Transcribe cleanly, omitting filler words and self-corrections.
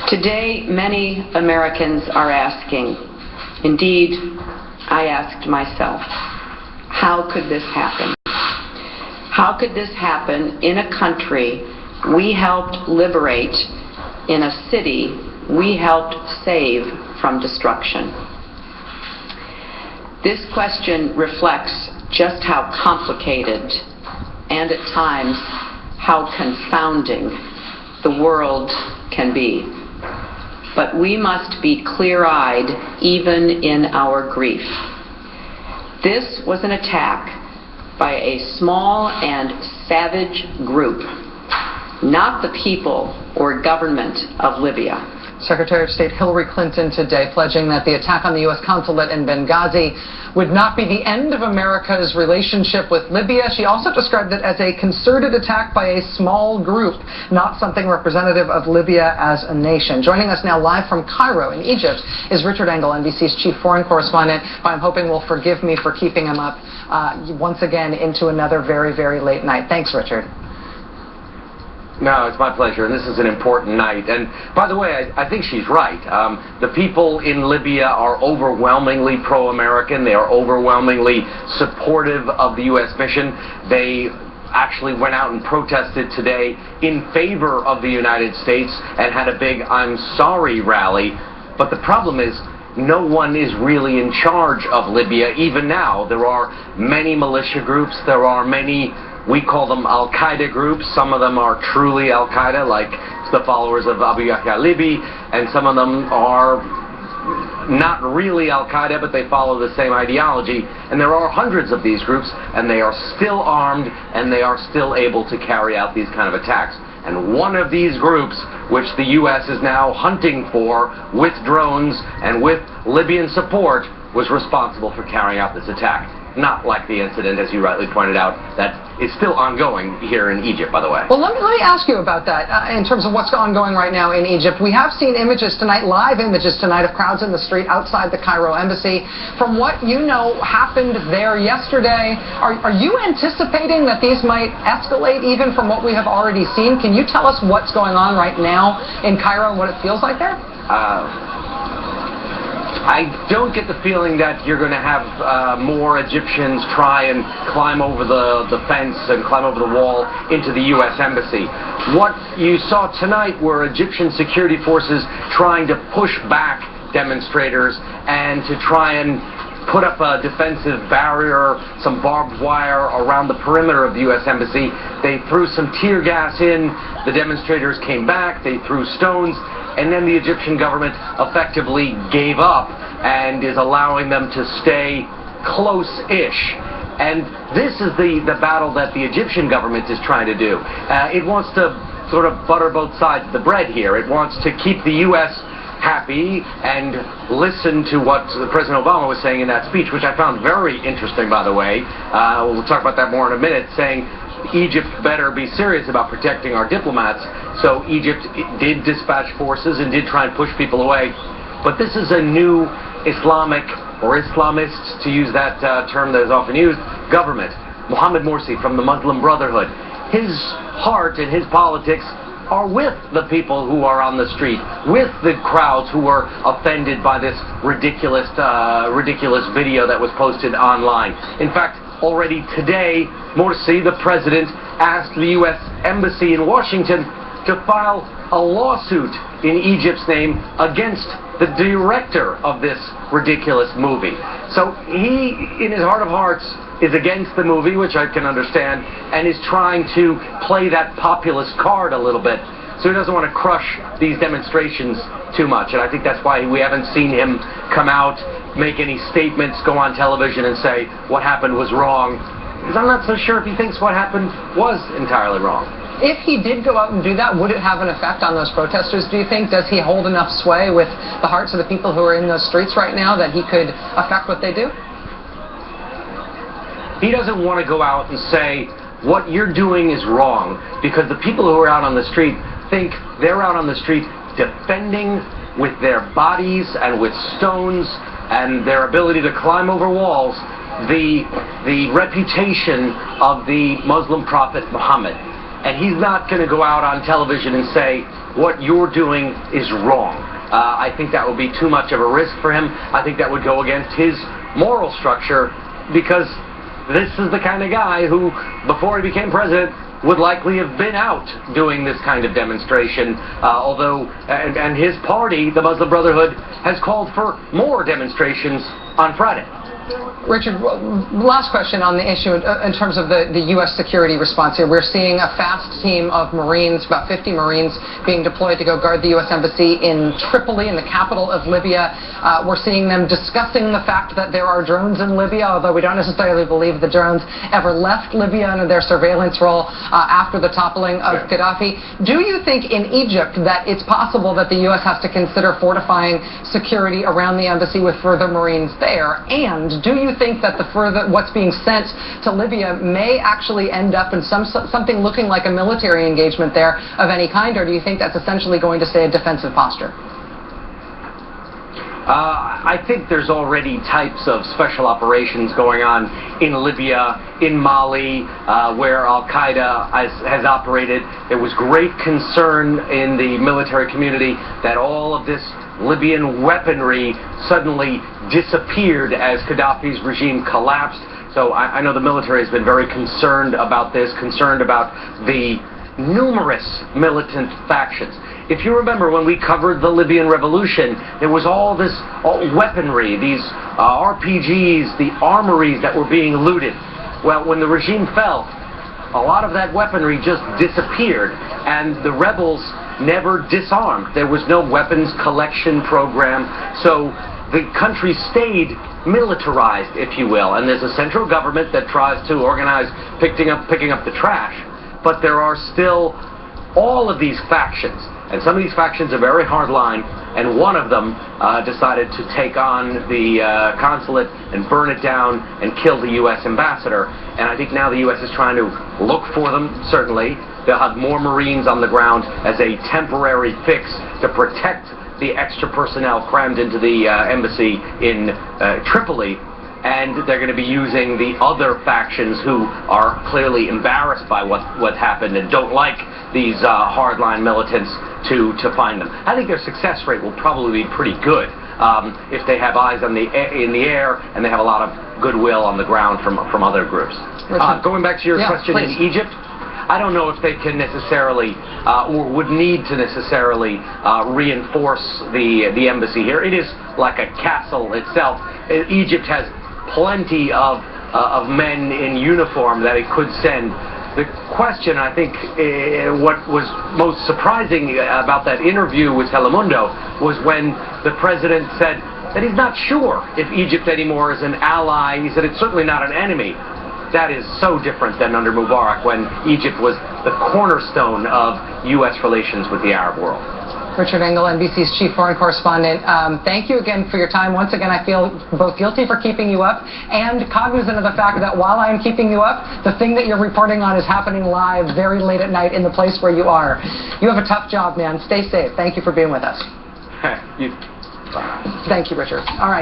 Today, many Americans are asking, indeed, I asked myself, how could this happen? How could this happen in a country we helped liberate, in a city we helped save from destruction? This question reflects just how complicated and at times how confounding the world can be. But we must be clear-eyed even in our grief. This was an attack by a small and savage group, not the people or government of Libya. Secretary of State Hillary Clinton today pledging that the attack on the U.S. consulate in Benghazi would not be the end of America's relationship with Libya. She also described it as a concerted attack by a small group, not something representative of Libya as a nation. Joining us now live from Cairo in Egypt is Richard Engel, NBC's chief foreign correspondent, who I'm hoping will forgive me for keeping him up once again into another very, very late night. Thanks, Richard. No, it's my pleasure, and this is an important night. And by the way, I think she's right. The people in Libya are overwhelmingly pro-American. They are overwhelmingly supportive of the U.S. mission. They actually went out and protested today in favor of the United States and had a big "I'm sorry" rally. But the problem is, no one is really in charge of Libya, even now. There are many militia groups. There are many, we call them Al-Qaeda groups. Some of them are truly Al-Qaeda, like the followers of Abu Yahya al-Libi, and some of them are not really Al-Qaeda, but they follow the same ideology. And there are hundreds of these groups, and they are still armed, and they are still able to carry out these kind of attacks. And one of these groups, which the U.S. is now hunting for with drones and with Libyan support, was responsible for carrying out this attack. Not like the incident, as you rightly pointed out, that is still ongoing here in Egypt, by the way. Well, let me ask you about that in terms of what's ongoing right now in Egypt. We have seen images tonight, live images tonight, of crowds in the street outside the Cairo embassy. From what you know happened there yesterday, are you anticipating that these might escalate even from what we have already seen? Can you tell us what's going on right now in Cairo and what it feels like there? I don't get the feeling that you're going to have more Egyptians try and climb over the fence and climb over the wall into the U.S. Embassy. What you saw tonight were Egyptian security forces trying to push back demonstrators and to try and put up a defensive barrier, some barbed wire around the perimeter of the U.S. Embassy. They threw some tear gas in. The demonstrators came back. They threw stones. And then the Egyptian government effectively gave up and is allowing them to stay close-ish. And this is the battle that the Egyptian government is trying to do. It wants to sort of butter both sides of the bread here. It wants to keep the U.S. happy and listen to what President Obama was saying in that speech, which I found very interesting, by the way. We'll talk about that more in a minute, saying Egypt better be serious about protecting our diplomats. So Egypt did dispatch forces and did try and push people away. But this is a new Islamic, or Islamists, to use that term that is often used, government. Mohammed Morsi from the Muslim Brotherhood. His heart and his politics are with the people who are on the street, with the crowds who were offended by this ridiculous video that was posted online. In fact, already today, Morsi, the president, asked the U.S. Embassy in Washington to file a lawsuit in Egypt's name against the director of this ridiculous movie. So he, in his heart of hearts, is against the movie, which I can understand, and is trying to play that populist card a little bit. So he doesn't want to crush these demonstrations too much, and I think that's why we haven't seen him come out, make any statements, go on television and say what happened was wrong, because I'm not so sure if he thinks what happened was entirely wrong. If he did go out and do that, would it have an effect on those protesters, do you think? Does he hold enough sway with the hearts of the people who are in those streets right now that he could affect what they do? He doesn't want to go out and say, what you're doing is wrong, because the people who are out on the street think they're out on the street defending with their bodies and with stones and their ability to climb over walls the reputation of the Muslim prophet Muhammad. And he's not going to go out on television and say, what you're doing is wrong. I think that would be too much of a risk for him. I think that would go against his moral structure, because this is the kind of guy who, before he became president, would likely have been out doing this kind of demonstration, and his party, the Muslim Brotherhood, has called for more demonstrations on Friday. Richard, last question on the issue in terms of the U.S. security response here. We're seeing a fast team of Marines, about 50 Marines, being deployed to go guard the U.S. Embassy in Tripoli, in the capital of Libya. We're seeing them discussing the fact that there are drones in Libya, although we don't necessarily believe the drones ever left Libya under their surveillance role after the toppling of Gaddafi. Do you think in Egypt that it's possible that the U.S. has to consider fortifying security around the embassy with further Marines there? And do you think that what's being sent to Libya may actually end up in something looking like a military engagement there of any kind, or do you think that's essentially going to stay a defensive posture? I think there's already types of special operations going on in Libya, in Mali, where Al-Qaeda has operated. There was great concern in the military community that all of this Libyan weaponry suddenly disappeared as Gaddafi's regime collapsed. So I know the military has been very concerned about this, concerned about the numerous militant factions. If you remember, when we covered the Libyan revolution, there was all this weaponry, these RPGs, the armories that were being looted. Well, when the regime fell, a lot of that weaponry just disappeared, and the rebels never disarmed. There was no weapons collection program, so the country stayed militarized, if you will, and there's a central government that tries to organize picking up the trash, but there are still all of these factions, and some of these factions are very hardline, and one of them decided to take on the consulate and burn it down and kill the U.S. ambassador. And I think now the U.S. is trying to look for them, certainly. They'll have more Marines on the ground as a temporary fix to protect the extra personnel crammed into the embassy in Tripoli. And they're going to be using the other factions who are clearly embarrassed by what happened and don't like these hardline militants to find them. I think their success rate will probably be pretty good if they have eyes in the air and they have a lot of goodwill on the ground from other groups. Going back to your question, please. In Egypt, I don't know if they can necessarily or would need to necessarily reinforce the embassy here. It is like a castle itself. Egypt has plenty of men in uniform that it could send. The question, I think, what was most surprising about that interview with Telemundo was when the president said that he's not sure if Egypt anymore is an ally. He said it's certainly not an enemy. That is so different than under Mubarak, when Egypt was the cornerstone of U.S. relations with the Arab world. Richard Engel, NBC's chief foreign correspondent. Thank you again for your time. Once again, I feel both guilty for keeping you up and cognizant of the fact that while I am keeping you up, the thing that you're reporting on is happening live very late at night in the place where you are. You have a tough job, man. Stay safe. Thank you for being with us. Hey, Thank you, Richard. All right.